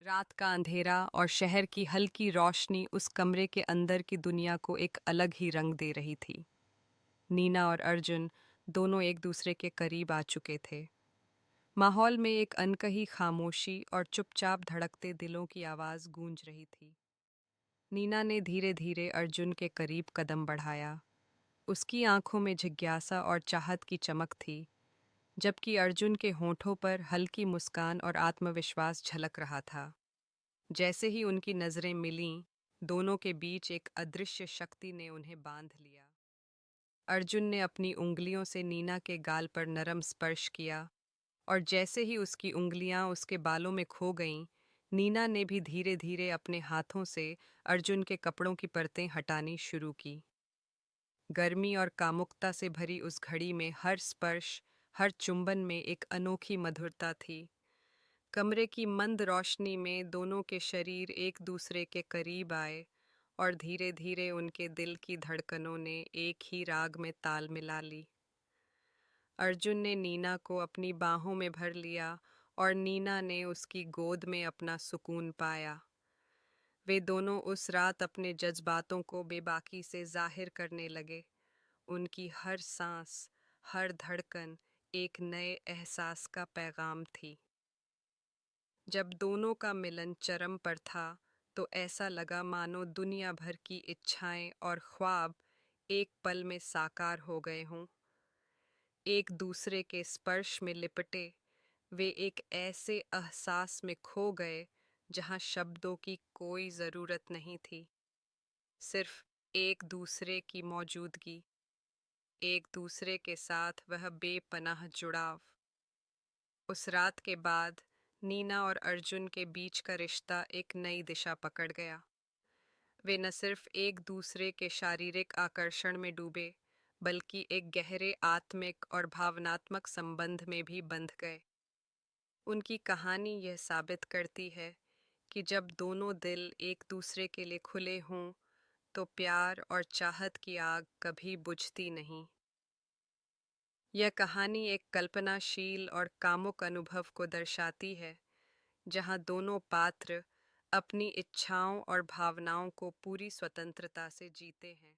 रात का अंधेरा और शहर की हल्की रोशनी उस कमरे के अंदर की दुनिया को एक अलग ही रंग दे रही थी। नीना और अर्जुन दोनों एक दूसरे के करीब आ चुके थे। माहौल में एक अनकही खामोशी और चुपचाप धड़कते दिलों की आवाज़ गूंज रही थी। नीना ने धीरे धीरे अर्जुन के करीब कदम बढ़ाया। उसकी आंखों में जिज्ञासा और चाहत की चमक थी, जबकि अर्जुन के होठों पर हल्की मुस्कान और आत्मविश्वास झलक रहा था। जैसे ही उनकी नजरें मिलीं, दोनों के बीच एक अदृश्य शक्ति ने उन्हें बांध लिया। अर्जुन ने अपनी उंगलियों से नीना के गाल पर नरम स्पर्श किया, और जैसे ही उसकी उंगलियां उसके बालों में खो गईं, नीना ने भी धीरे धीरे अपने हाथों से अर्जुन के कपड़ों की परतें हटानी शुरू की। गर्मी और कामुकता से भरी उस घड़ी में हर स्पर्श, हर चुंबन में एक अनोखी मधुरता थी। कमरे की मंद रोशनी में दोनों के शरीर एक दूसरे के करीब आए, और धीरे धीरे उनके दिल की धड़कनों ने एक ही राग में ताल मिला ली। अर्जुन ने नीना को अपनी बाहों में भर लिया, और नीना ने उसकी गोद में अपना सुकून पाया। वे दोनों उस रात अपने जज्बातों को बेबाकी से जाहिर करने लगे। उनकी हर सांस, हर धड़कन एक नए एहसास का पैगाम थी। जब दोनों का मिलन चरम पर था, तो ऐसा लगा मानो दुनिया भर की इच्छाएं और ख्वाब एक पल में साकार हो गए हों। एक दूसरे के स्पर्श में लिपटे, वे एक ऐसे एहसास में खो गए जहां शब्दों की कोई ज़रूरत नहीं थी। सिर्फ एक दूसरे की मौजूदगी, एक दूसरे के साथ वह बेपनाह जुड़ाव। उस रात के बाद नीना और अर्जुन के बीच का रिश्ता एक नई दिशा पकड़ गया। वे न सिर्फ एक दूसरे के शारीरिक आकर्षण में डूबे, बल्कि एक गहरे आत्मिक और भावनात्मक संबंध में भी बंध गए। उनकी कहानी यह साबित करती है कि जब दोनों दिल एक दूसरे के लिए खुले हों, तो प्यार और चाहत की आग कभी बुझती नहीं। यह कहानी एक कल्पनाशील और कामुक अनुभव को दर्शाती है, जहां दोनों पात्र अपनी इच्छाओं और भावनाओं को पूरी स्वतंत्रता से जीते हैं।